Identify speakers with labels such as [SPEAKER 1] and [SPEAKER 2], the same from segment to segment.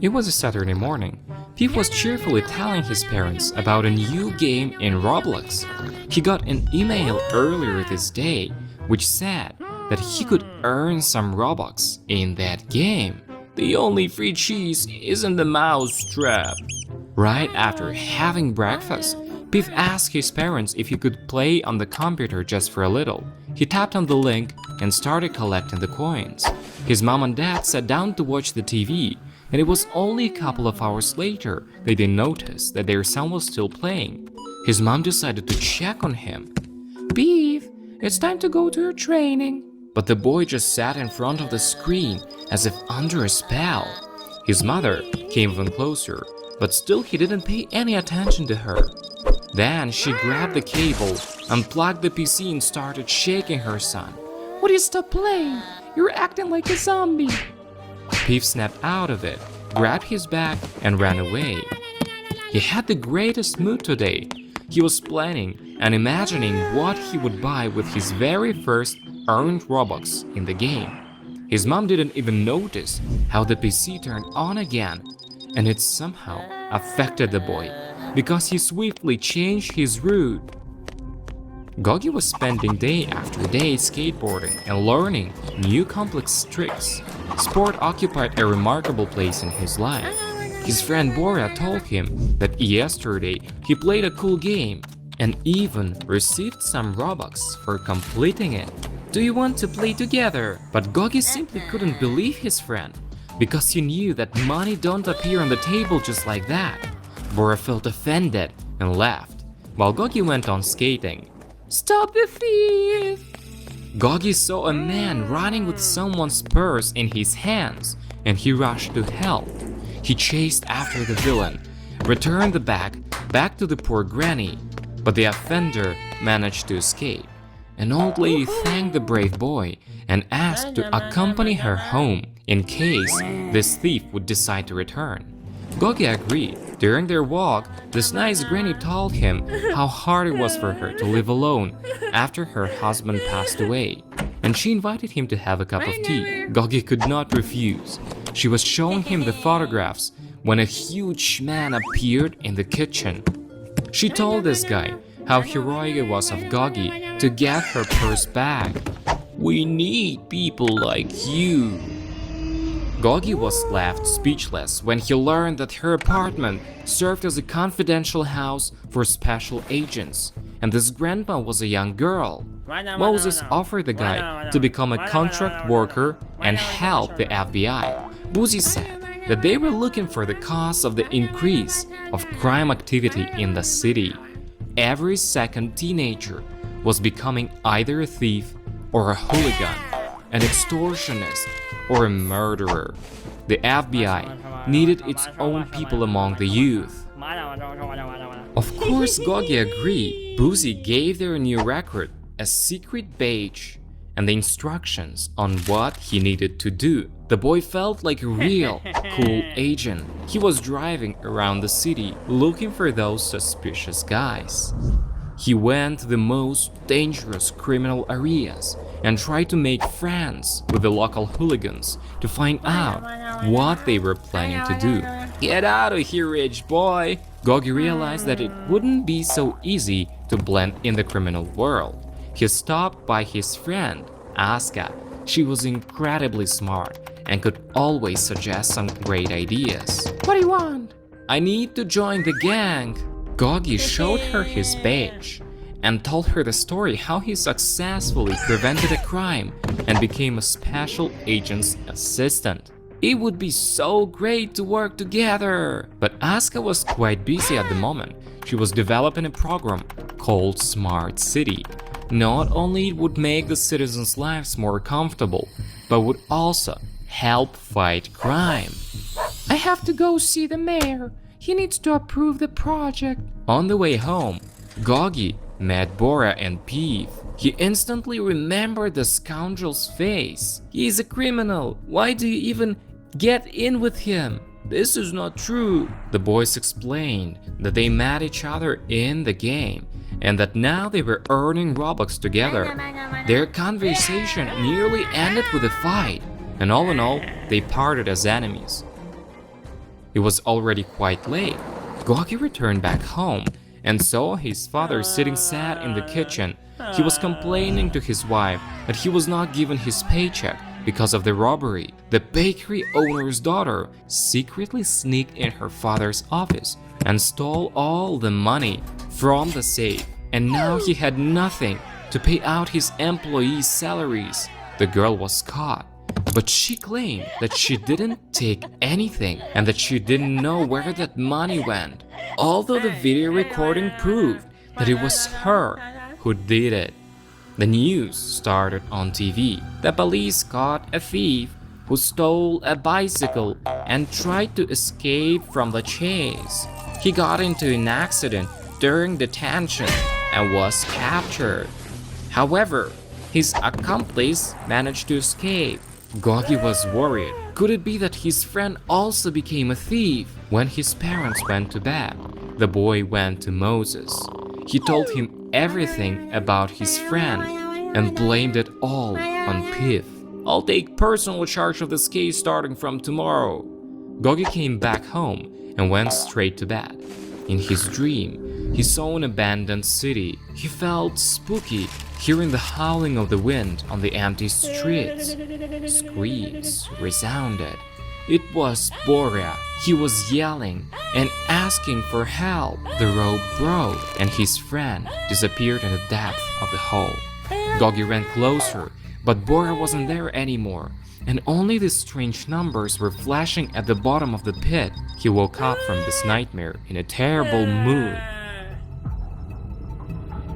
[SPEAKER 1] It was a Saturday morning. Pete was cheerfully telling his parents about a new game in Roblox. He got an email earlier this day which said that he could earn some Robux in that game. The only free cheese isn't the mouse trap. Right after having breakfast, Pete asked his parents if he could play on the computer just for a little. He tapped on the link and started collecting the coins. His mom and dad sat down to watch the TV, and it was only a couple of hours later that they noticed that their son was still playing. His mom decided to check on him. "Beef, it's time to go to your training." But the boy just sat in front of the screen as if under a spell. His mother came even closer, but still he didn't pay any attention to her. Then she grabbed the cable, unplugged the PC and started shaking her son. "Would you stop playing? You're acting like a zombie." Pete snapped out of it, grabbed his bag, and ran away. He had the greatest mood today. He was planning and imagining what he would buy with his very first earned Robux in the game. His mom didn't even notice how the PC turned on again, and it somehow affected the boy because he swiftly changed his route. Gogi was spending day after day skateboarding and learning new complex tricks. Sport occupied a remarkable place in his life. His friend Bora told him that yesterday he played a cool game and even received some Robux for completing it. "Do you want to play together?" But Gogi simply couldn't believe his friend because he knew that money don't appear on the table just like that. Bora felt offended and left, while Gogi went on skating. "Stop the thief!" Gogi saw a man running with someone's purse in his hands, and he rushed to help. He chased after the villain, returned the bag back to the poor granny, but the offender managed to escape. An old lady thanked the brave boy and asked to accompany her home in case this thief would decide to return. Gogi agreed. During their walk, this nice granny told him how hard it was for her to live alone after her husband passed away, and she invited him to have a cup of tea. Gogi could not refuse. She was showing him the photographs when a huge man appeared in the kitchen. She told this guy how heroic it was of Gogi to get her purse back. "We need people like you." Gogi was left speechless when he learned that her apartment served as a confidential house for special agents, and this grandma was a young girl. Moses offered the guy to become a contract worker and help the FBI. Boozy said that they were looking for the cause of the increase of crime activity in the city. Every second teenager was becoming either a thief or a hooligan, an extortionist, or a murderer. The FBI needed its own people among the youth. Of course, Gogi agreed. Boozy gave their new record a secret badge and the instructions on what he needed to do. The boy felt like a real cool agent. He was driving around the city looking for those suspicious guys. He went to the most dangerous criminal areas and tried to make friends with the local hooligans to find out what they were planning to do. "Get out of here, rich boy!" Gogi realized that it wouldn't be so easy to blend in the criminal world. He stopped by his friend, Aska. She was incredibly smart and could always suggest some great ideas. "What do you want?" "I need to join the gang." Gogi showed her his badge and told her the story how he successfully prevented a crime and became a special agent's assistant. "It would be so great to work together." But Aska was quite busy at the moment. She was developing a program called Smart City. Not only it would make the citizens' lives more comfortable, but would also help fight crime. "I have to go see the mayor. He needs to approve the project." On the way home, Gogi met Bora and Peeve. He instantly remembered the scoundrel's face. "He is a criminal. Why do you even get in with him?" "This is not true." The boys explained that they met each other in the game and that now they were earning Robux together. Their conversation nearly ended with a fight, and all in all, they parted as enemies. It was already quite late. Gogi returned back home and saw his father sitting sad in the kitchen. He was complaining to his wife that he was not given his paycheck because of the robbery. The bakery owner's daughter secretly sneaked in her father's office and stole all the money from the safe, and now he had nothing to pay out his employees' salaries. The girl was caught, but she claimed that she didn't take anything and that she didn't know where that money went, although the video recording proved that it was her who did it. The news started on TV. The police caught a thief who stole a bicycle and tried to escape from the chase. He got into an accident during detention and was captured. However, his accomplice managed to escape. Gogi was worried. Could it be that his friend also became a thief? When his parents went to bed, the boy went to Moses. He told him everything about his friend and blamed it all on Piff. "I'll take personal charge of this case starting from tomorrow." Gogi came back home and went straight to bed. In his dream, he saw an abandoned city. He felt spooky, hearing the howling of the wind on the empty streets. Screams resounded. It was Boria. He was yelling and asking for help. The rope broke and his friend disappeared in the depth of the hole. Gogi ran closer, but Boria wasn't there anymore, and only the strange numbers were flashing at the bottom of the pit. He woke up from this nightmare in a terrible mood.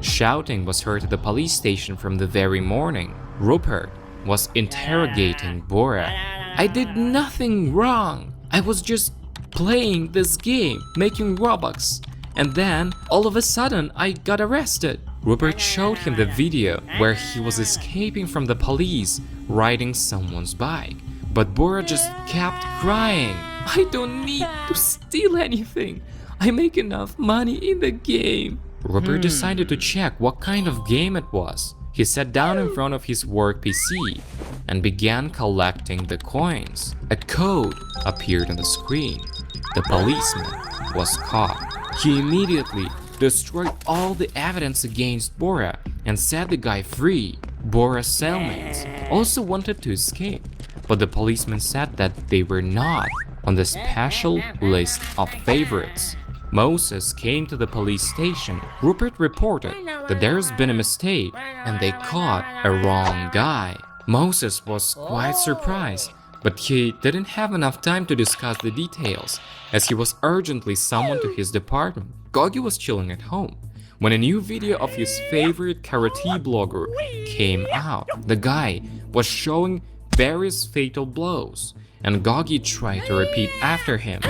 [SPEAKER 1] Shouting was heard at the police station from the very morning. Rupert was interrogating Boria. "I did nothing wrong. I was just playing this game, making Robux, and then all of a sudden I got arrested." Rupert showed him the video where he was escaping from the police riding someone's bike. But Boria just kept crying. "I don't need to steal anything. I make enough money in the game." Rupert decided to check what kind of game it was. He sat down in front of his work PC and began collecting the coins. A code appeared on the screen. The policeman was caught. He immediately destroyed all the evidence against Boria and set the guy free. Bora's cellmates also wanted to escape, but the policeman said that they were not on the special list of favorites. Moses came to the police station. Rupert reported that there's been a mistake and they caught a wrong guy. Moses was quite surprised, but he didn't have enough time to discuss the details as he was urgently summoned to his department. Gogi was chilling at home when a new video of his favorite karate blogger came out. The guy was showing various fatal blows, and Gogi tried to repeat after him.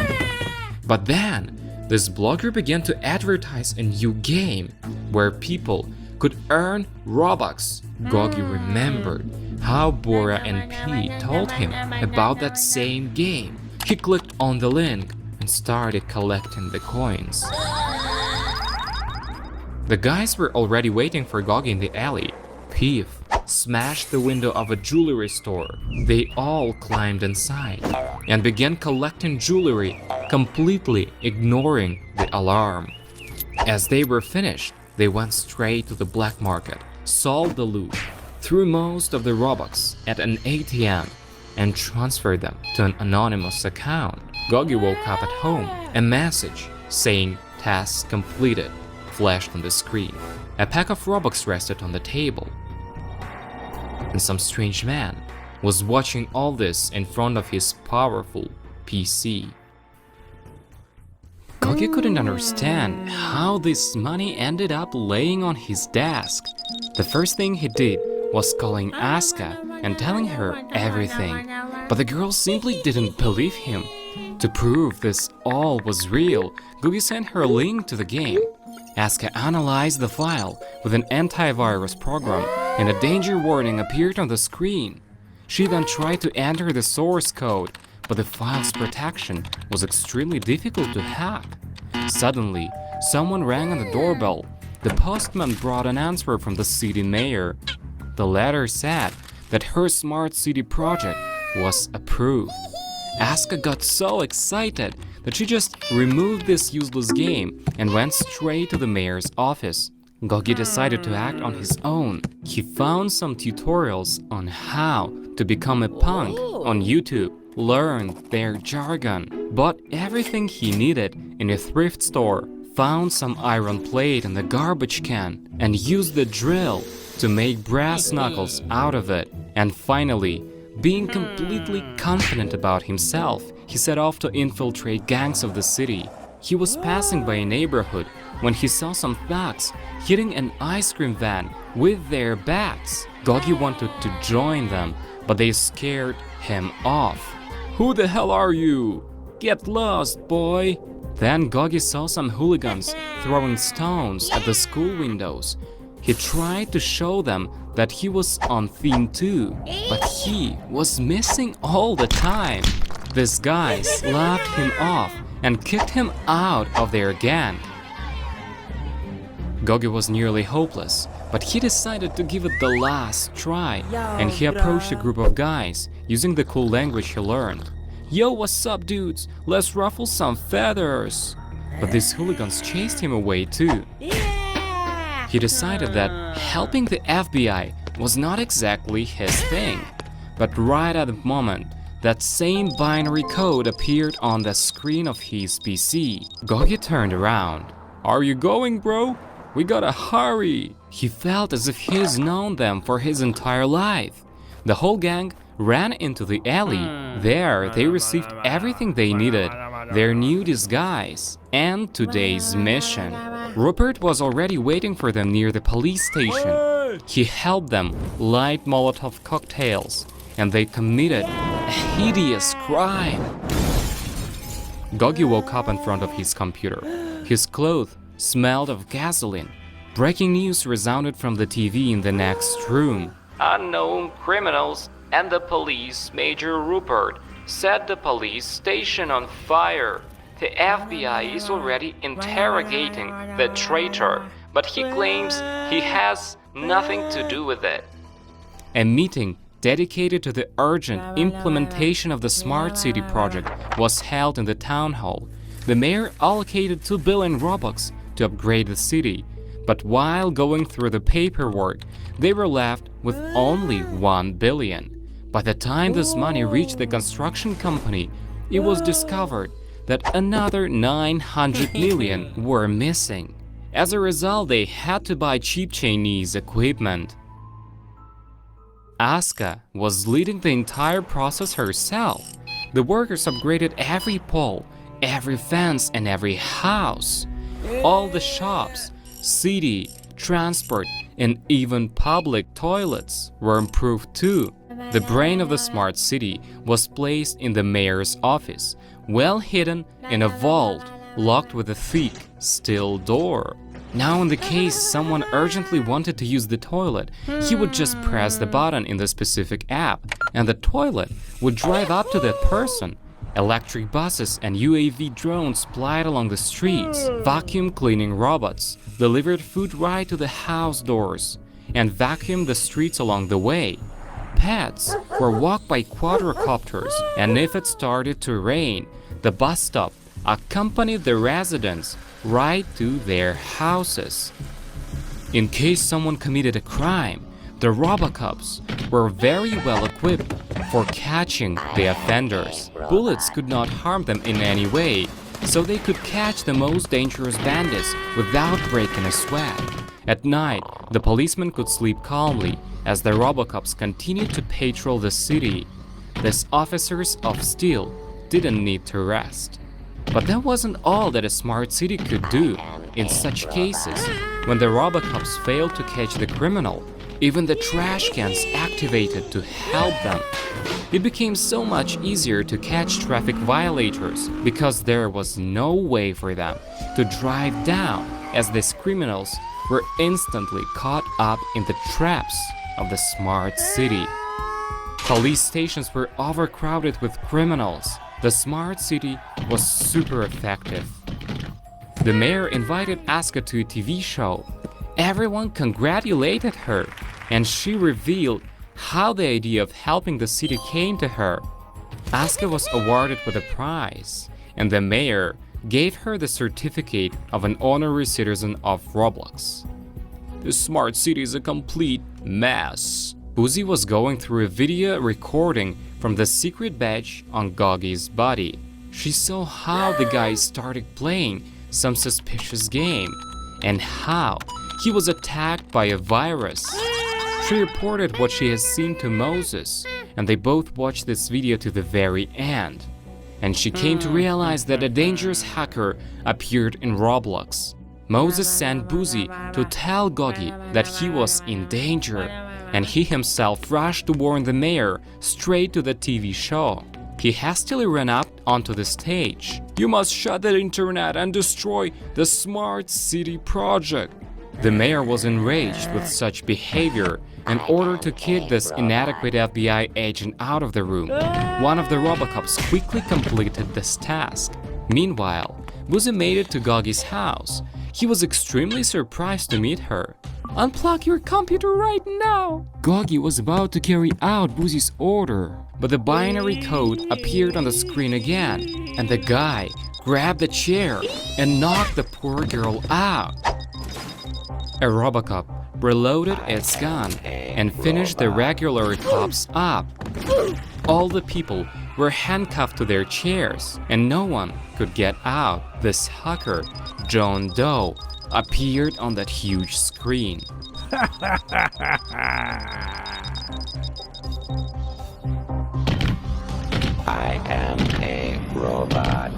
[SPEAKER 1] But then, this blogger began to advertise a new game where people could earn Robux. Gogi remembered how Boria and Pete told him about that same game. He clicked on the link and started collecting the coins. The guys were already waiting for Gogi in the alley. Piff smashed the window of a jewelry store. They all climbed inside and began collecting jewelry, completely ignoring the alarm. As they were finished, they went straight to the black market, sold the loot, threw most of the Robux at an ATM, and transferred them to an anonymous account. Gogi woke up at home. A message saying "Task completed" flashed on the screen. A pack of Robux rested on the table, and some strange man was watching all this in front of his powerful PC. Gogi couldn't understand how this money ended up laying on his desk. The first thing he did was calling Asuka and telling her everything, but the girl simply didn't believe him. To prove this all was real, Gogi sent her a link to the game. Asuka analyzed the file with an antivirus program, and a danger warning appeared on the screen. She then tried to enter the source code, but the file's protection was extremely difficult to hack. Suddenly, someone rang on the doorbell. the postman brought an answer from the city mayor. The letter said that her smart city project was approved. Asuka got so excited that she just removed this useless game and went straight to the mayor's office. Gogi decided to act on his own. He found some tutorials on how to become a punk on YouTube, learned their jargon, bought everything he needed in a thrift store, found some iron plate in the garbage can, and used the drill to make brass knuckles out of it. And finally, being completely confident about himself, he set off to infiltrate gangs of the city. He was passing by a neighborhood when he saw some thugs hitting an ice cream van with their bats. Gogi wanted to join them, but they scared him off. "Who the hell are you? Get lost, boy!" Then Gogi saw some hooligans throwing stones at the school windows. He tried to show them that he was on theme too, but he was missing all the time. These guys laughed him off and kicked him out of their gang. Gogi was nearly hopeless, but he decided to give it the last try, and he approached a group of guys using the cool language he learned. "Yo, what's up, dudes? Let's ruffle some feathers." But these hooligans chased him away too. He decided that helping the FBI was not exactly his thing. But right at the moment, that same binary code appeared on the screen of his PC. Gogi turned around. "Are you going, bro? We gotta hurry." He felt as if he's known them for his entire life. The whole gang ran into the alley. There, they received everything they needed, their new disguise, and today's mission. Rupert was already waiting for them near the police station. He helped them light Molotov cocktails, and they committed a hideous crime. Gogi woke up in front of his computer. His clothes smelled of gasoline. Breaking news resounded from the TV in the next room. "Unknown criminals and the police, Major Rupert, set the police station on fire. The FBI is already interrogating the traitor, but he claims he has nothing to do with it." A meeting dedicated to the urgent implementation of the Smart City project was held in the town hall. The mayor allocated 2 billion Robux to upgrade the city, but while going through the paperwork, they were left with only 1 billion. By the time this money reached the construction company, it was discovered that another 900 million were missing. As a result, they had to buy cheap Chinese equipment. Asuka was leading the entire process herself. The workers upgraded every pole, every fence, and every house. All the shops, city, transport, and even public toilets were improved too. The brain of the smart city was placed in the mayor's office, well hidden in a vault, locked with a thick steel door. Now in the case someone urgently wanted to use the toilet, he would just press the button in the specific app, and the toilet would drive up to that person. Electric buses and UAV drones plied along the streets. Vacuum cleaning robots delivered food right to the house doors and vacuumed the streets along the way. Pets were walked by quadricopters, and if it started to rain, the bus stop accompanied the residents right to their houses. In case someone committed a crime, the Robocops were very well equipped for catching the offenders. Bullets could not harm them in any way, so they could catch the most dangerous bandits without breaking a sweat. At night, the policemen could sleep calmly as the Robocops continued to patrol the city. These officers of steel didn't need to rest. But that wasn't all that a smart city could do. In such cases, when the Robocops failed to catch the criminal, even the trash cans activated to help them. It became so much easier to catch traffic violators because there was no way for them to drive down, as these criminals were instantly caught up in the traps of the smart city. Police stations were overcrowded with criminals. The smart city was super effective. The mayor invited Asuka to a TV show. Everyone congratulated her, and she revealed how the idea of helping the city came to her. Asuka was awarded with a prize, and the mayor gave her the certificate of an honorary citizen of Roblox. The smart city is a complete mess. Boozy was going through a video recording from the secret badge on Gogi's body. She saw how the guy started playing some suspicious game and how he was attacked by a virus. She reported what she has seen to Moses, and they both watched this video to the very end. And she came to realize that a dangerous hacker appeared in Roblox. Moses sent Boozy to tell Gogi that he was in danger, and he himself rushed to warn the mayor straight to the TV show. He hastily ran up onto the stage. "You must shut the internet and destroy the Smart City project." The mayor was enraged with such behavior and ordered to kick this inadequate FBI agent out of the room. One of the Robocops quickly completed this task. Meanwhile, Boozy made it to Gogi's house. He was extremely surprised to meet her. "Unplug your computer right now!" Gogi was about to carry out Boozy's order, but the binary code appeared on the screen again, and the guy grabbed the chair and knocked the poor girl out. A Robocop reloaded its gun and finished the regular cops up. All the people were handcuffed to their chairs, and no one could get out. This hacker, John Doe, appeared on that huge screen.
[SPEAKER 2] I am a robot.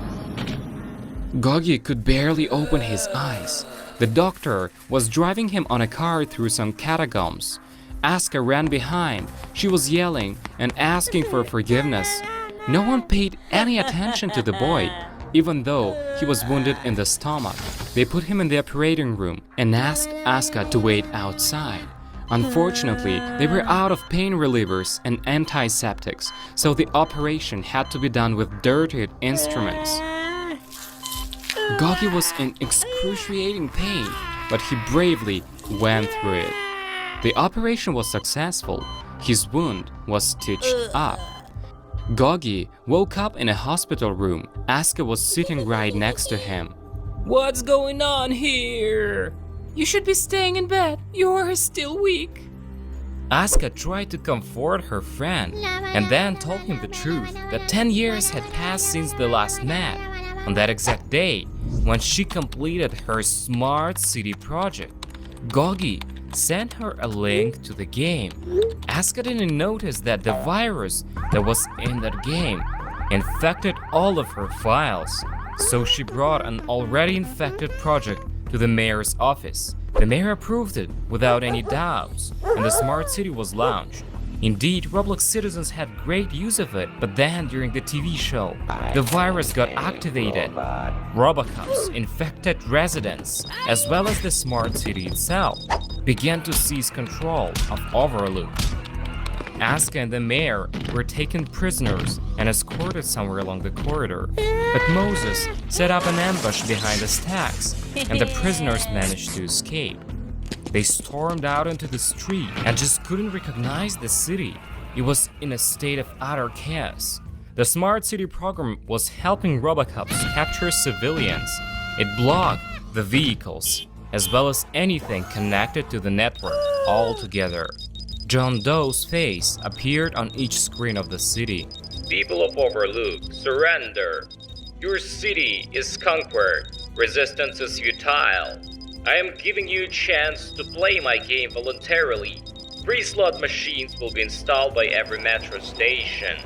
[SPEAKER 1] Gogi could barely open his eyes. The doctor was driving him on a car through some catacombs. Asuka ran behind. She was yelling and asking for forgiveness. No one paid any attention to the boy, even though he was wounded in the stomach. They put him in the operating room and asked Asuka to wait outside. Unfortunately, they were out of pain relievers and antiseptics, so the operation had to be done with dirtied instruments. Gogi was in excruciating pain, but he bravely went through it. The operation was successful. His wound was stitched up. Gogi woke up in a hospital room. Asuka was sitting right next to him. "What's going on here? You should be staying in bed. You are still weak." Asuka tried to comfort her friend and then told him the truth that 10 years had passed since the last met. On that exact day, when she completed her Smart City project, Gogi sent her a link to the game. Asuka didn't notice that the virus that was in that game infected all of her files, so she brought an already infected project to the mayor's office. The mayor approved it without any doubts, and the Smart City was launched. Indeed, Roblox citizens had great use of it, but then during the TV show, the virus got activated. Robocops infected residents, as well as the Smart City itself, began to seize control of Overlook. Asuka and the mayor were taken prisoners and escorted somewhere along the corridor, but Moses set up an ambush behind the stacks, and the prisoners managed to escape. They stormed out into the street and just couldn't recognize the city. It was in a state of utter chaos. The Smart City program was helping Robocops capture civilians. It blocked the vehicles, as well as anything connected to the network altogether. John Doe's face appeared on each screen of the city.
[SPEAKER 3] "People of Overlook, surrender! Your city is conquered. Resistance is futile. I am giving you a chance to play my game voluntarily. Free slot machines will be installed by every metro station."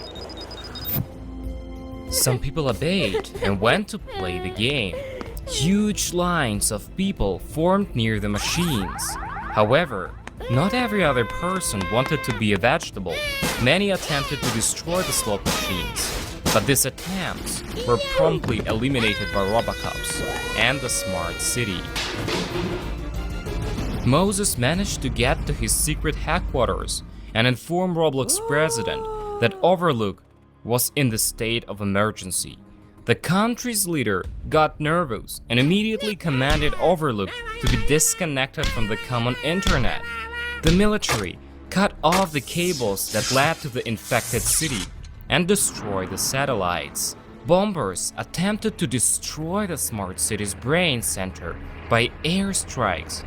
[SPEAKER 1] Some people obeyed and went to play the game. Huge lines of people formed near the machines. However, not every other person wanted to be a vegetable. Many attempted to destroy the slot machines, but these attempts were promptly eliminated by Robocops and the Smart City. Moses managed to get to his secret headquarters and inform Roblox president that Overlook was in the state of emergency. The country's leader got nervous and immediately commanded Overlook to be disconnected from the common internet. The military cut off the cables that led to the infected city and destroyed the satellites. Bombers attempted to destroy the smart city's brain center by airstrikes,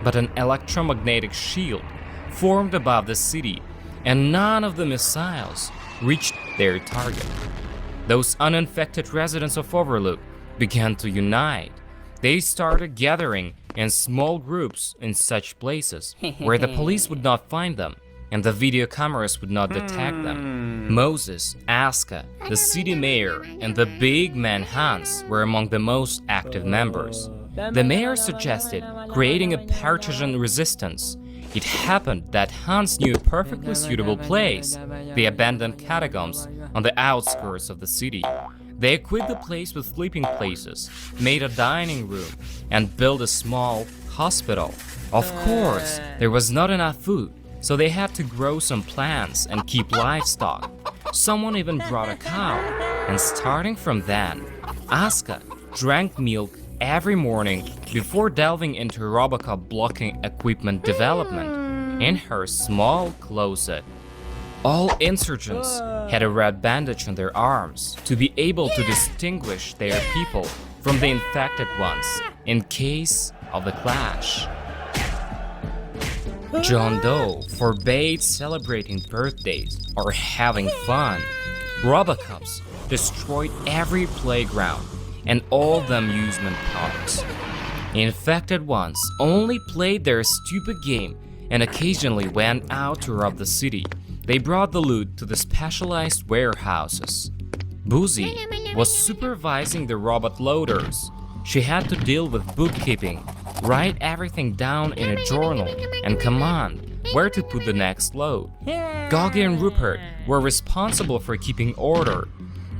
[SPEAKER 1] but an electromagnetic shield formed above the city and none of the missiles reached their target. Those uninfected residents of Overlook began to unite. They started gathering in small groups in such places where the police would not find them and the video cameras would not detect them. Moses, Aska, the city mayor, and the big man Hans were among the most active members. The mayor suggested creating a partisan resistance. It happened that Hans knew a perfectly suitable place, the abandoned catacombs on the outskirts of the city. They equipped the place with sleeping places, made a dining room, and built a small hospital. Of course, there was not enough food, so they had to grow some plants and keep livestock. Someone even brought a cow, and starting from then, Aska drank milk every morning before delving into Robocop blocking equipment development in her small closet. All insurgents had a red bandage on their arms to be able to distinguish their people from the infected ones in case of the clash. John Doe forbade celebrating birthdays or having fun. Robocops destroyed every playground and all the amusement parks. Infected ones only played their stupid game and occasionally went out to rob the city. They brought the loot to the specialized warehouses. Boozy was supervising the robot loaders. She had to deal with bookkeeping, write everything down in a journal, and command where to put the next load. Goggy and Rupert were responsible for keeping order.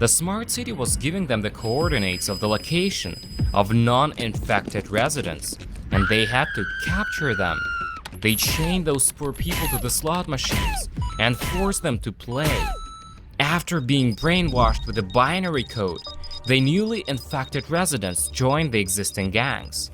[SPEAKER 1] The smart city was giving them the coordinates of the location of non-infected residents, and they had to capture them. They chained those poor people to the slot machines and forced them to play. After being brainwashed with a binary code, the newly infected residents joined the existing gangs.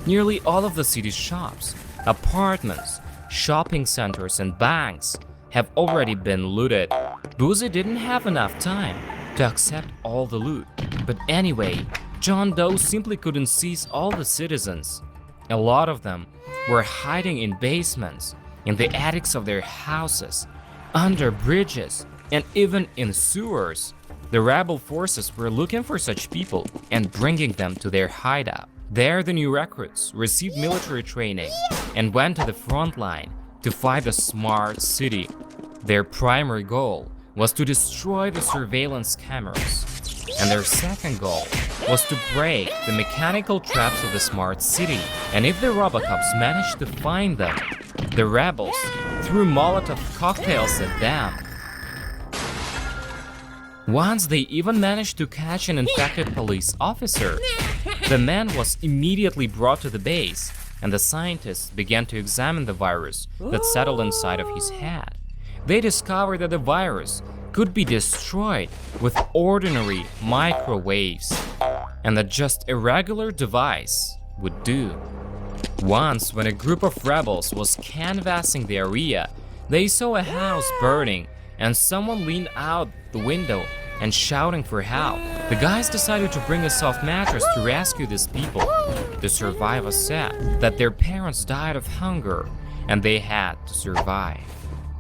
[SPEAKER 1] Nearly all of the city's shops, apartments, shopping centers, and banks have already been looted. Boozy didn't have enough time to accept all the loot, but anyway, John Doe simply couldn't seize all the citizens. A lot of them were hiding in basements, in the attics of their houses, under bridges, and even in sewers. The rebel forces were looking for such people and bringing them to their hideout. There, the new recruits received military training and went to the front line to fight the smart city. Their primary goal was to destroy the surveillance cameras, and their second goal was to break the mechanical traps of the smart city. And if the Robocops managed to find them, the rebels threw Molotov cocktails at them. Once they even managed to catch an infected police officer. The man was immediately brought to the base, and the scientists began to examine the virus that settled inside of his head. They discovered that the virus could be destroyed with ordinary microwaves, and that just a regular device would do. Once, when a group of rebels was canvassing the area, they saw a house burning and someone leaned out the window and shouting for help. The guys decided to bring a soft mattress to rescue these people. The survivors said that their parents died of hunger and they had to survive.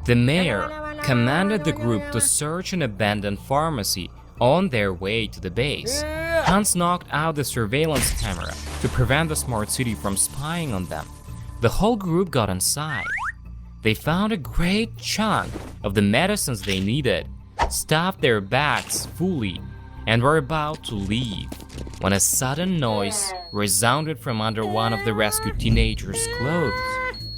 [SPEAKER 1] The mayor commanded the group to search an abandoned pharmacy on their way to the base. Hans knocked out the surveillance camera to prevent the smart city from spying on them. The whole group got inside. They found a great chunk of the medicines they needed, stuffed their bags fully, and were about to leave when a sudden noise resounded from under one of the rescued teenagers' clothes.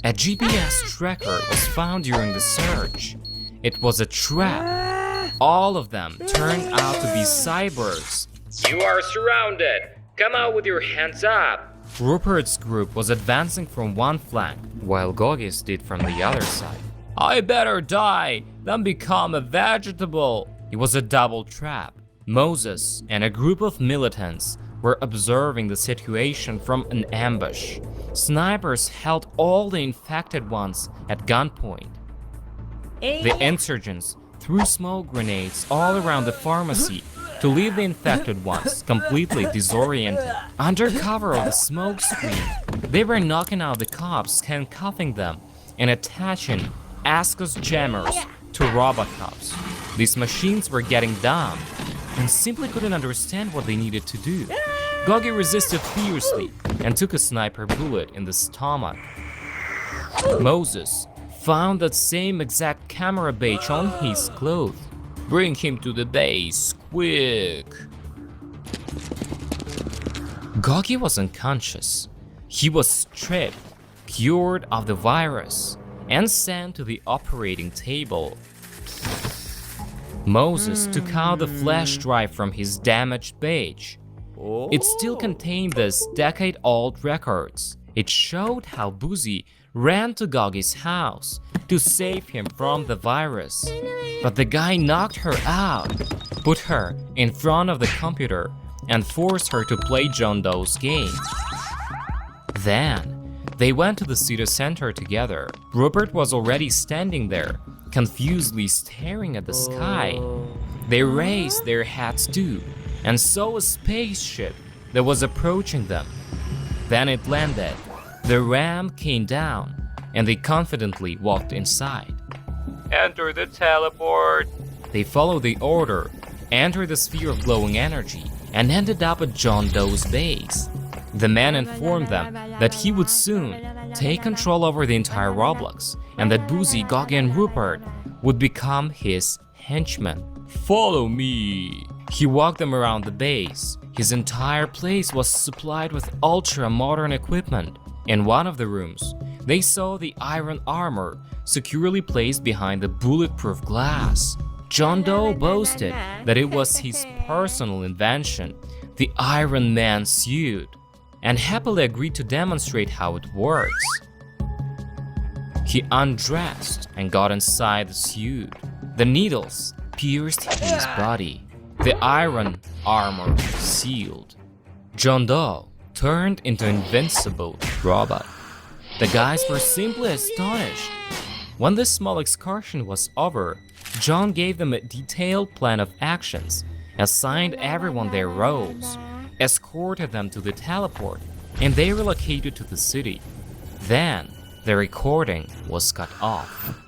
[SPEAKER 1] A GPS tracker was found during the search. It was a trap. All of them turned out to be cyborgs.
[SPEAKER 3] You are surrounded. Come out with your hands up.
[SPEAKER 1] Rupert's group was advancing from one flank, while Goggy's did from the other side. I better die than become a vegetable. It was a double trap. Moses and a group of militants were observing the situation from an ambush. Snipers held all the infected ones at gunpoint. The insurgents threw smoke grenades all around the pharmacy to leave the infected ones completely disoriented. Under cover of the smoke screen, they were knocking out the cops, handcuffing them, and attaching ASCOS jammers to Robocops. These machines were getting dumb and simply couldn't understand what they needed to do. Gogi resisted fiercely and took a sniper bullet in the stomach. Moses found that same exact camera badge on his clothes. Bring him to the base, quick! Gogi was unconscious. He was stripped, cured of the virus, and sent to the operating table. Moses took out the flash drive from his damaged badge. It still contained these decade-old records. It showed how Boozy ran to Gogi's house to save him from the virus. But the guy knocked her out, put her in front of the computer, and forced her to play John Doe's game. Then, they went to the city center together. Rupert was already standing there, confusedly staring at the sky. They raised their hats too, and saw a spaceship that was approaching them. Then it landed, the ramp came down, and they confidently walked inside. Enter the teleport! They followed the order, entered the sphere of glowing energy, and ended up at John Doe's base. The man informed them that he would soon take control over the entire Roblox, and that Boozy, Gogi, and Rupert would become his henchmen. Follow me! He walked them around the base. His entire place was supplied with ultra-modern equipment. In one of the rooms, they saw the iron armor securely placed behind the bulletproof glass. John Doe boasted that it was his personal invention, the Iron Man suit, and happily agreed to demonstrate how it works. He undressed and got inside the suit. The needles pierced his body. The iron armor sealed. John Doe turned into an invincible robot. The guys were simply astonished. When this small excursion was over, John gave them a detailed plan of actions, assigned everyone their roles, escorted them to the teleport, and they relocated to the city. Then, the recording was cut off.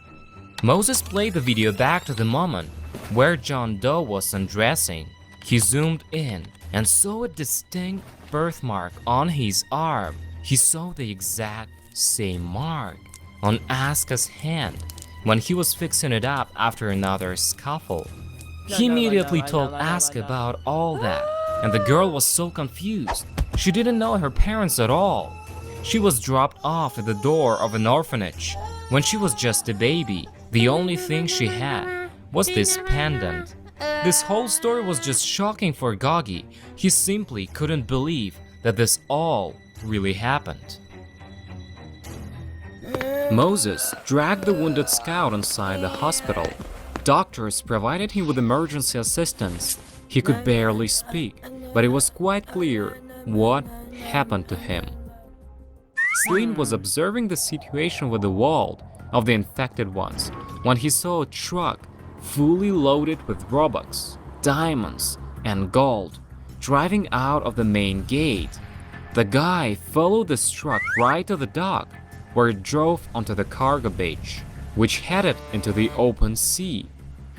[SPEAKER 1] Moses played the video back to the moment where John Doe was undressing. He zoomed in and saw a distinct birthmark on his arm. He saw the exact same mark on Asuka's hand when he was fixing it up after another scuffle. He immediately told Asuka about all that, and the girl was so confused. She didn't know her parents at all. She was dropped off at the door of an orphanage when she was just a baby. The only thing she had was this pendant. This whole story was just shocking for Gogi. He simply couldn't believe that this all really happened. Moses dragged the wounded scout inside the hospital. Doctors provided him with emergency assistance. He could barely speak, but it was quite clear what happened to him. Celine was observing the situation with the wall of the infected ones when he saw a truck fully loaded with Robux, diamonds, and gold driving out of the main gate. The guy followed this truck right to the dock, where it drove onto the cargo beach, which headed into the open sea.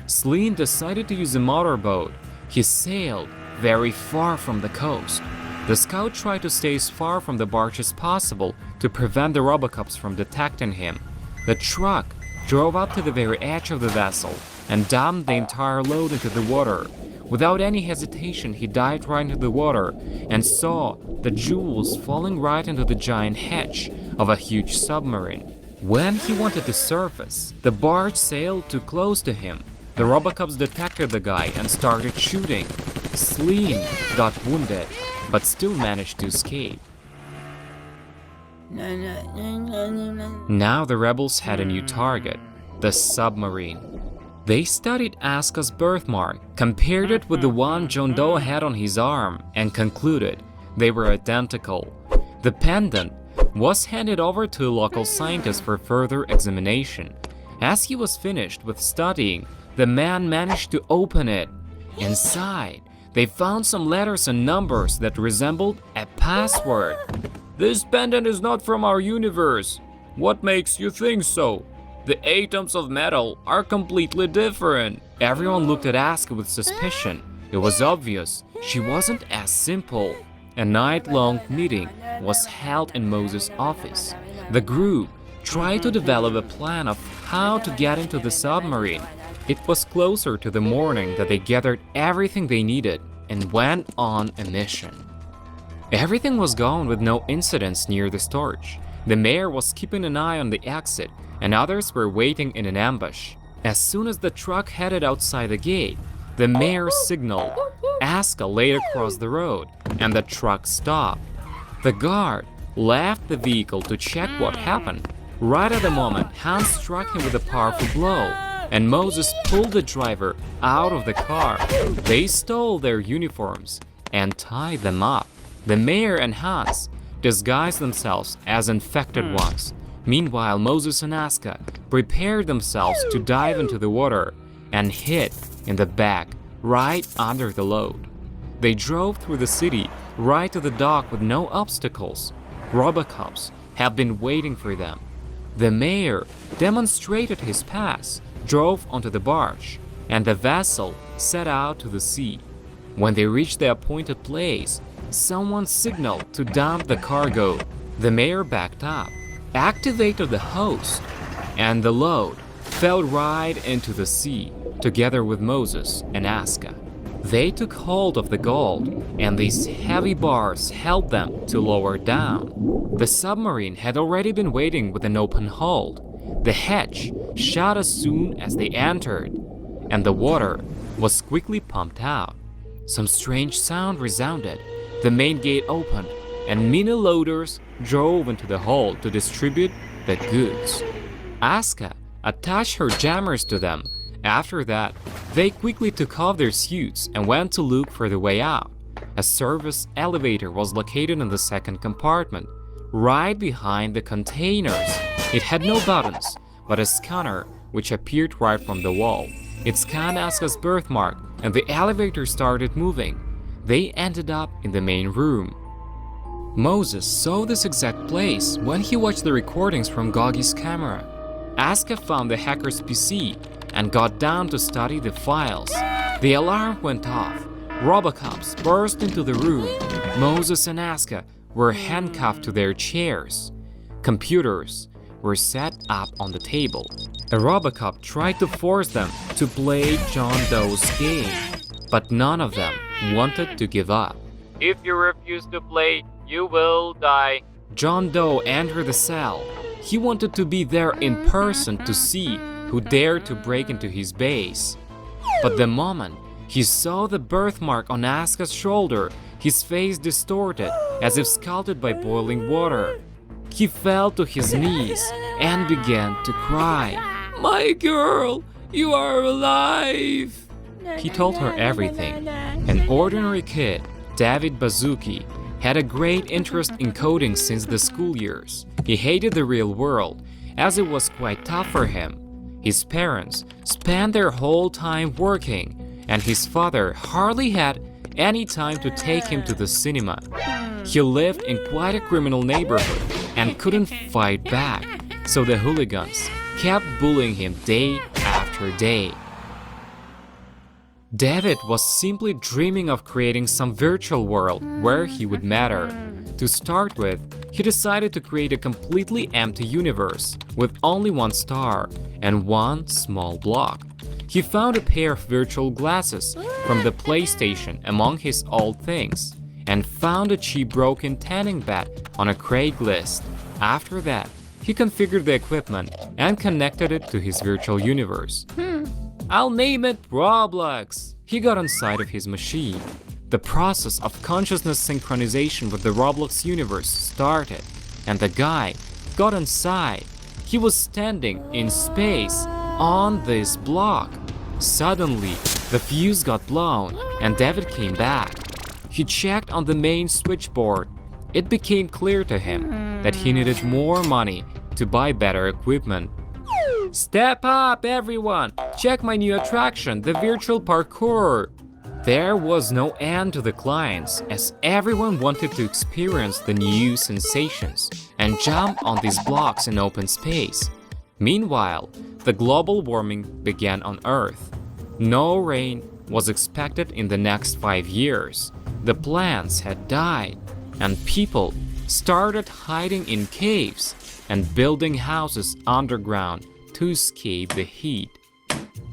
[SPEAKER 1] Celine decided to use a motorboat. He sailed very far from the coast. The scout tried to stay as far from the barge as possible to prevent the Robocops from detecting him. The truck drove up to the very edge of the vessel and dumped the entire load into the water. Without any hesitation, he dived right into the water and saw the jewels falling right into the giant hatch of a huge submarine. When he wanted to surface, the barge sailed too close to him. The Robocops detected the guy and started shooting. Celine got wounded, but still managed to escape. Now the rebels had a new target, the submarine. They studied Asuka's birthmark, compared it with the one John Doe had on his arm, and concluded they were identical. The pendant was handed over to a local scientist for further examination. As he was finished with studying, the man managed to open it. Inside, they found some letters and numbers that resembled a password. "This pendant is not from our universe. What makes you think so? The atoms of metal are completely different." Everyone looked at Asuka with suspicion. It was obvious she wasn't as simple. A night-long meeting was held in Moses' office. The group tried to develop a plan of how to get into the submarine. It was closer to the morning that they gathered everything they needed and went on a mission. Everything was going with no incidents near the storage. The mayor was keeping an eye on the exit, and others were waiting in an ambush. As soon as the truck headed outside the gate, the mayor signaled. Asuka laid across the road, and the truck stopped. The guard left the vehicle to check what happened. Right at the moment, Hans struck him with a powerful blow, and Moses pulled the driver out of the car. They stole their uniforms and tied them up. The mayor and Hans disguised themselves as infected ones. Meanwhile, Moses and Asuka prepared themselves to dive into the water and hid in the back right under the load. They drove through the city right to the dock with no obstacles. Robocops have been waiting for them. The mayor demonstrated his pass, drove onto the barge, and the vessel set out to the sea. When they reached the appointed place, someone signaled to dump the cargo. The mayor backed up, activated the hose, and the load fell right into the sea, together with Moses and Asuka. They took hold of the gold, and these heavy bars held them to lower down. The submarine had already been waiting with an open hold. The hatch shut as soon as they entered, and the water was quickly pumped out. Some strange sound resounded. The main gate opened, and mini loaders drove into the hold to distribute the goods. Asuka attached her jammers to them. After that, they quickly took off their suits and went to look for the way out. A service elevator was located in the second compartment, right behind the containers. It had no buttons, but a scanner which appeared right from the wall. It scanned Asuka's birthmark, and the elevator started moving. They ended up in the main room. Moses saw this exact place when he watched the recordings from Gogi's camera. Asuka found the hacker's PC and got down to study the files. The alarm went off. Robocops burst into the room. Moses and Asuka were handcuffed to their chairs. Computers were set up on the table. A Robocop tried to force them to play John Doe's game, but none of them wanted to give up. "If you refuse to play, you will die." John Doe entered the cell. He wanted to be there in person to see who dared to break into his base. But the moment he saw the birthmark on Asuka's shoulder, his face distorted as if scalded by boiling water. He fell to his knees and began to cry. "My girl, you are alive!" He told her everything. An ordinary kid, David Bazuki, had a great interest in coding since the school years. He hated the real world, as it was quite tough for him. His parents spent their whole time working, and his father hardly had any time to take him to the cinema. He lived in quite a criminal neighborhood and couldn't fight back, so the hooligans kept bullying him day after day. David was simply dreaming of creating some virtual world where he would matter. To start with, he decided to create a completely empty universe with only one star and one small block. He found a pair of virtual glasses from the PlayStation among his old things and found a cheap broken tanning bed on a Craigslist. After that, he configured the equipment and connected it to his virtual universe. "I'll name it Roblox." He got inside of his machine. The process of consciousness synchronization with the Roblox universe started, and the guy got inside. He was standing in space on this block. Suddenly, the fuse got blown and David came back. He checked on the main switchboard. It became clear to him that he needed more money to buy better equipment. Step up, everyone! Check my new attraction, the virtual parkour! There was no end to the clients, as everyone wanted to experience the new sensations and jump on these blocks in open space. Meanwhile, the global warming began on Earth. No rain was expected in the next 5 years. The plants had died, and people started hiding in caves and building houses underground to escape the heat.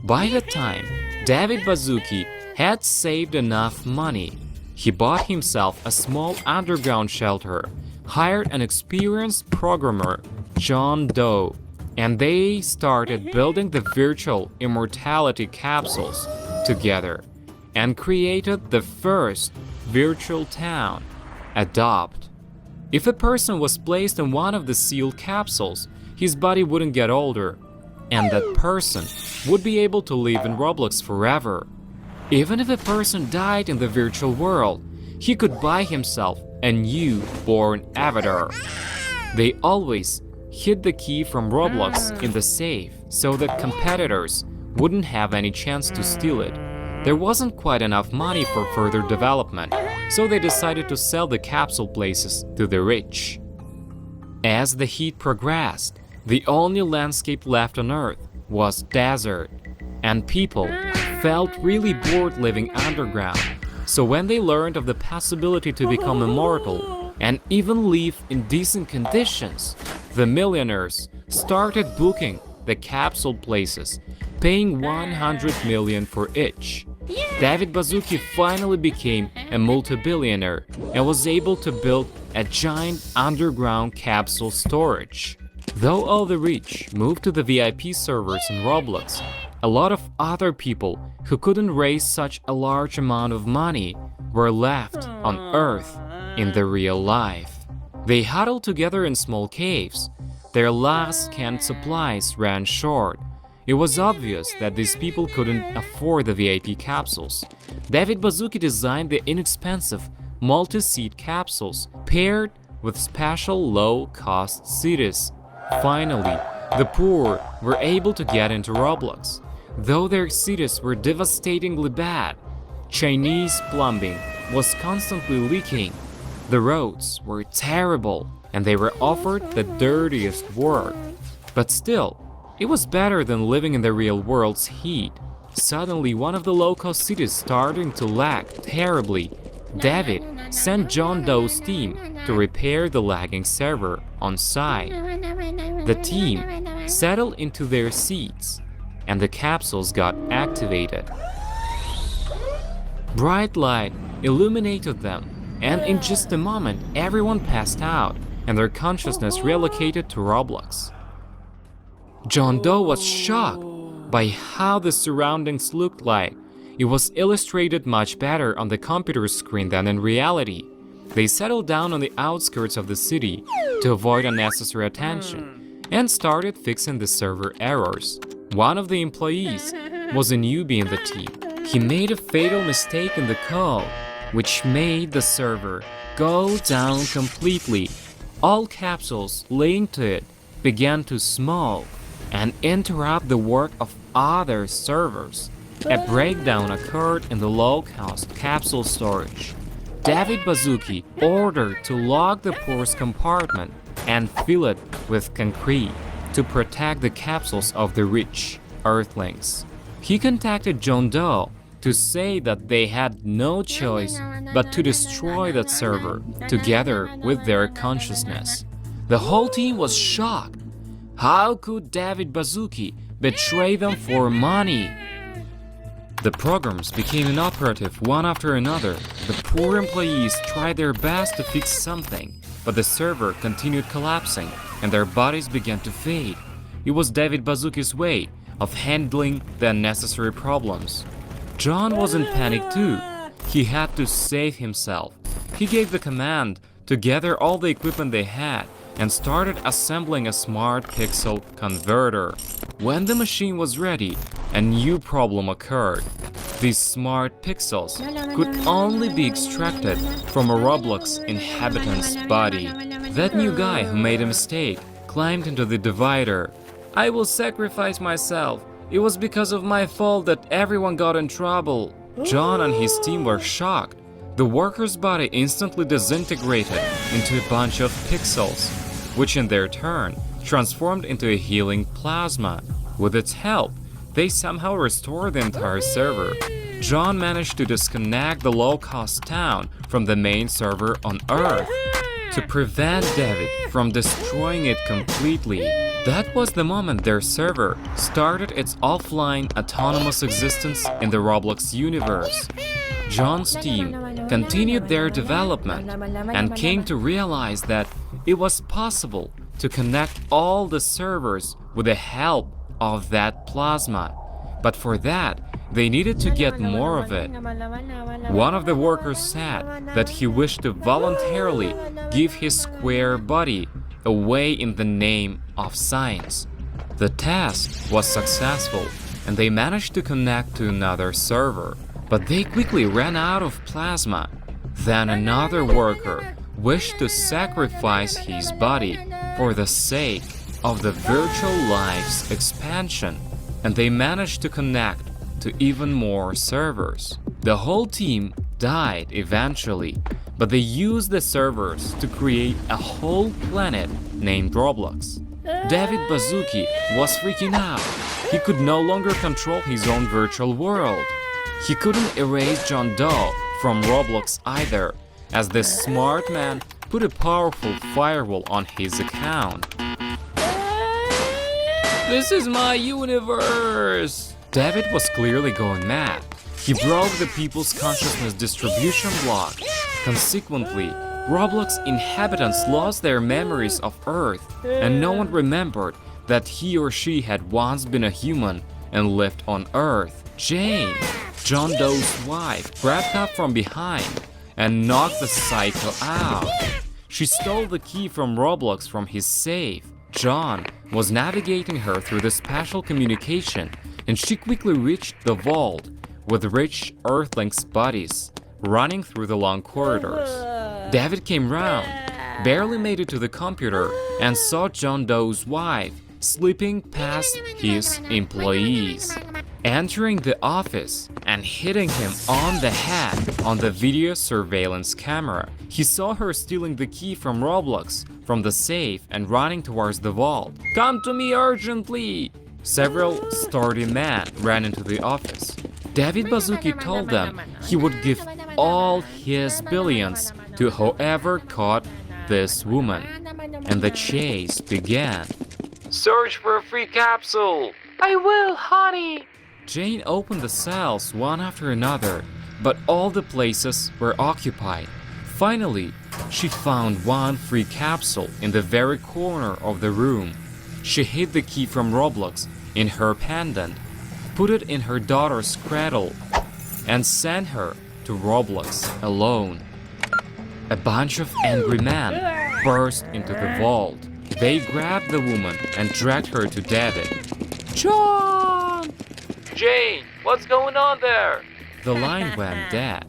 [SPEAKER 1] By the time David Baszucki had saved enough money, he bought himself a small underground shelter, hired an experienced programmer, John Doe, and they started building the virtual immortality capsules together and created the first virtual town, Adopt. If a person was placed in one of the sealed capsules, his body wouldn't get older, and that person would be able to live in Roblox forever. Even if a person died in the virtual world, he could buy himself a new born avatar. They always hid the key from Roblox in the safe so that competitors wouldn't have any chance to steal it. There wasn't quite enough money for further development, so they decided to sell the capsule places to the rich. As the heat progressed, the only landscape left on Earth was desert, and people felt really bored living underground. So when they learned of the possibility to become immortal and even live in decent conditions, the millionaires started booking the capsule places, paying 100 million for each. David Baszucki finally became a multi-billionaire and was able to build a giant underground capsule storage. Though all the rich moved to the VIP servers in Roblox, a lot of other people who couldn't raise such a large amount of money were left on Earth in the real life. They huddled together in small caves. Their last canned supplies ran short. It was obvious that these people couldn't afford the VIP capsules. David Baszucki designed the inexpensive multi-seat capsules paired with special low-cost cities. Finally, the poor were able to get into Roblox, though their cities were devastatingly bad. Chinese plumbing was constantly leaking. The roads were terrible, and they were offered the dirtiest work. But still, it was better than living in the real world's heat. Suddenly, one of the low-cost cities starting to lag terribly. David sent John Doe's team to repair the lagging server on site. The team settled into their seats, and the capsules got activated. Bright light illuminated them, and in just a moment, everyone passed out, and their consciousness relocated to Roblox. John Doe was shocked by how the surroundings looked like. It was illustrated much better on the computer screen than in reality. They settled down on the outskirts of the city to avoid unnecessary attention and started fixing the server errors. One of the employees was a newbie in the team. He made a fatal mistake in the code, which made the server go down completely. All capsules linked to it began to smoke and interrupt the work of other servers. A breakdown occurred in the low-cost capsule storage. David Baszucki ordered to lock the poor's compartment and fill it with concrete to protect the capsules of the rich Earthlings. He contacted John Doe to say that they had no choice but to destroy that server together with their consciousness. The whole team was shocked. How could David Baszucki betray them for money? The programs became inoperative one after another. The poor employees tried their best to fix something, but the server continued collapsing and their bodies began to fade. It was David Baszucki's way of handling the unnecessary problems. John was in panic too. He had to save himself. He gave the command to gather all the equipment they had and started assembling a smart pixel converter. When the machine was ready, a new problem occurred. These smart pixels could only be extracted from a Roblox inhabitant's body. That new guy who made a mistake climbed into the divider. "I will sacrifice myself. It was because of my fault that everyone got in trouble." John and his team were shocked. The worker's body instantly disintegrated into a bunch of pixels, which in their turn transformed into a healing plasma. With its help, they somehow restored the entire server. John managed to disconnect the low-cost town from the main server on Earth to prevent David from destroying it completely. That was the moment their server started its offline autonomous existence in the Roblox universe. John's team continued their development and came to realize that it was possible to connect all the servers with the help of that plasma. But for that, they needed to get more of it. One of the workers said that he wished to voluntarily give his square body away in the name of science. The test was successful, and they managed to connect to another server. But they quickly ran out of plasma. Then another worker wished to sacrifice his body for the sake of the virtual life's expansion, and they managed to connect to even more servers. The whole team died eventually, but they used the servers to create a whole planet named Roblox. David Baszucki was freaking out. He could no longer control his own virtual world. He couldn't erase John Doe from Roblox either, as this smart man put a powerful firewall on his account. "This is my universe!" David was clearly going mad. He broke the people's consciousness distribution block. Consequently, Roblox inhabitants lost their memories of Earth, and no one remembered that he or she had once been a human and lived on Earth. Jane, John Doe's wife, grabbed up from behind and knocked the psycho out. She stole the key from Roblox from his safe. John was navigating her through the spatial communication, and she quickly reached the vault with rich Earthlings' bodies running through the long corridors. David came round, barely made it to the computer, and saw John Doe's wife slipping past his employees, entering the office and hitting him on the head on the video surveillance camera. He saw her stealing the key from Roblox from the safe and running towards the vault. "Come to me urgently!" Several sturdy men ran into the office. David Baszucki told them he would give all his billions to whoever caught this woman, and the chase began. "Search for a free capsule!" "I will, honey!" Jane opened the cells one after another, but all the places were occupied. Finally, she found one free capsule in the very corner of the room. She hid the key from Roblox in her pendant, put it in her daughter's cradle, and sent her to Roblox alone. A bunch of angry men burst into the vault. They grabbed the woman and dragged her to David. "John!" "Jane, what's going on there?" The line went dead.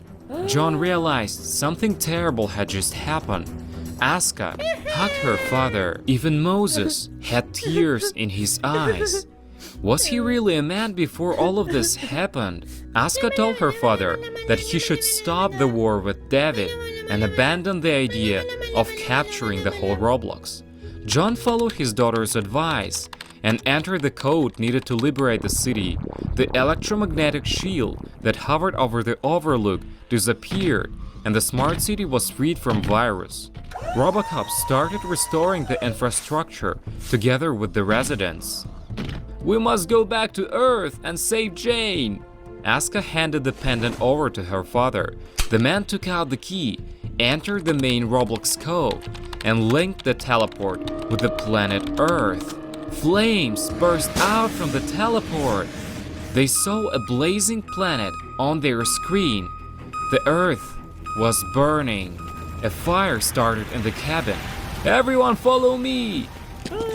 [SPEAKER 1] John realized something terrible had just happened. Aska hugged her father. Even Moses had tears in his eyes. Was he really a man before all of this happened? Aska told her father that he should stop the war with David and abandon the idea of capturing the whole Roblox. John followed his daughter's advice and entered the code needed to liberate the city. The electromagnetic shield that hovered over the overlook disappeared, and the smart city was freed from virus. Robocop started restoring the infrastructure together with the residents. "We must go back to Earth and save Jane!" Aska handed the pendant over to her father. The man took out the key, entered the main Roblox code, and linked the teleport with the planet Earth. Flames burst out from the teleport. They saw a blazing planet on their screen. The Earth was burning. A fire started in the cabin. "Everyone follow me!"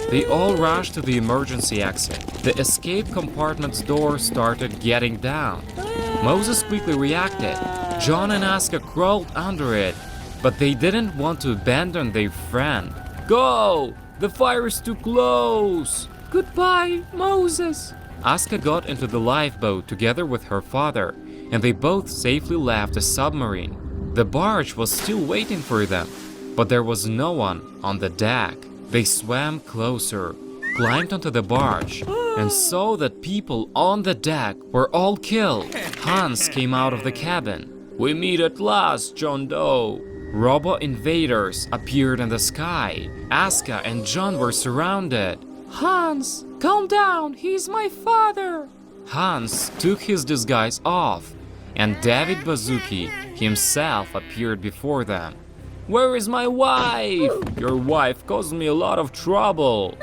[SPEAKER 1] They all rushed to the emergency exit. The escape compartment's door started getting down. Moses quickly reacted. John and Asuka crawled under it, but they didn't want to abandon their friend. Go! The fire is too close! Goodbye, Moses! Asuka got into the lifeboat together with her father, and they both safely left the submarine. The barge was still waiting for them, but there was no one on the deck. They swam closer, climbed onto the barge, and saw that people on the deck were all killed. Hans came out of the cabin. We meet at last, John Doe. Robo-invaders appeared in the sky. Asuka and John were surrounded. Hans, calm down, he's my father. Hans took his disguise off, and David Bazuki himself appeared before them. Where is my wife? Your wife caused me a lot of trouble.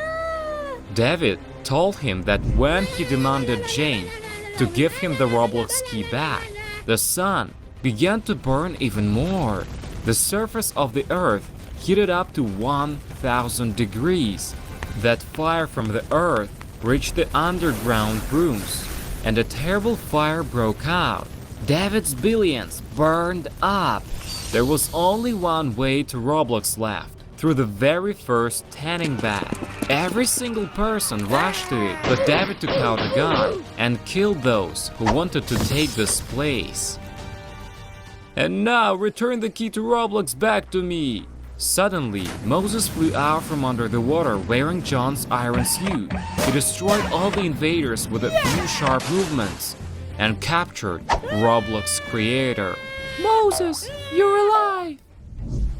[SPEAKER 1] David told him that when he demanded Jane to give him the Roblox key back, the sun began to burn even more. The surface of the earth heated up to 1,000 degrees. That fire from the earth reached the underground rooms, and a terrible fire broke out. David's billions burned up. There was only one way to Roblox left, through the very first tanning bed. Every single person rushed to it, but David took out a gun and killed those who wanted to take this place. And now return the key to Roblox back to me. Suddenly, Moses flew out from under the water wearing John's iron suit. He destroyed all the invaders with a few sharp movements and captured Roblox creator. Moses, you're alive!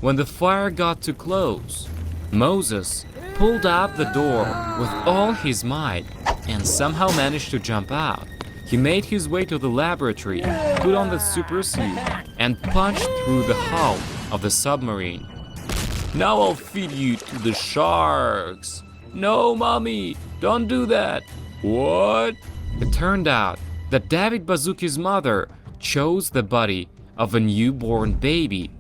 [SPEAKER 1] When the fire got too close, Moses pulled up the door with all his might and somehow managed to jump out. He made his way to the laboratory, put on the super suit, and punched through the hull of the submarine. Now I'll feed you to the sharks. No, mommy, don't do that. What? It turned out that David Bazuki's mother chose the body of a newborn baby.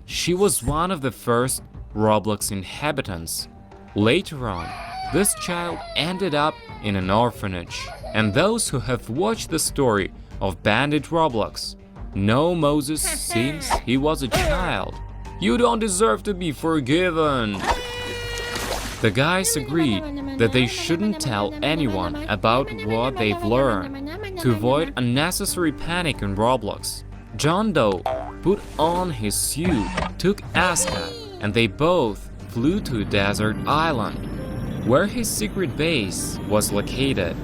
[SPEAKER 1] She was one of the first Roblox inhabitants. Later on, this child ended up in an orphanage. And those who have watched the story of Bandit Roblox know Moses since he was a child. You don't deserve to be forgiven. The guys agreed that they shouldn't tell anyone about what they've learned to avoid unnecessary panic in Roblox. John Doe put on his suit, took Asuka, and they both flew to a desert island, where his secret base was located.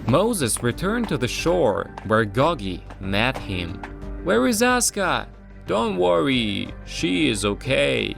[SPEAKER 1] Moses returned to the shore, where Gogi met him. Where is Asuka? Don't worry, she is okay.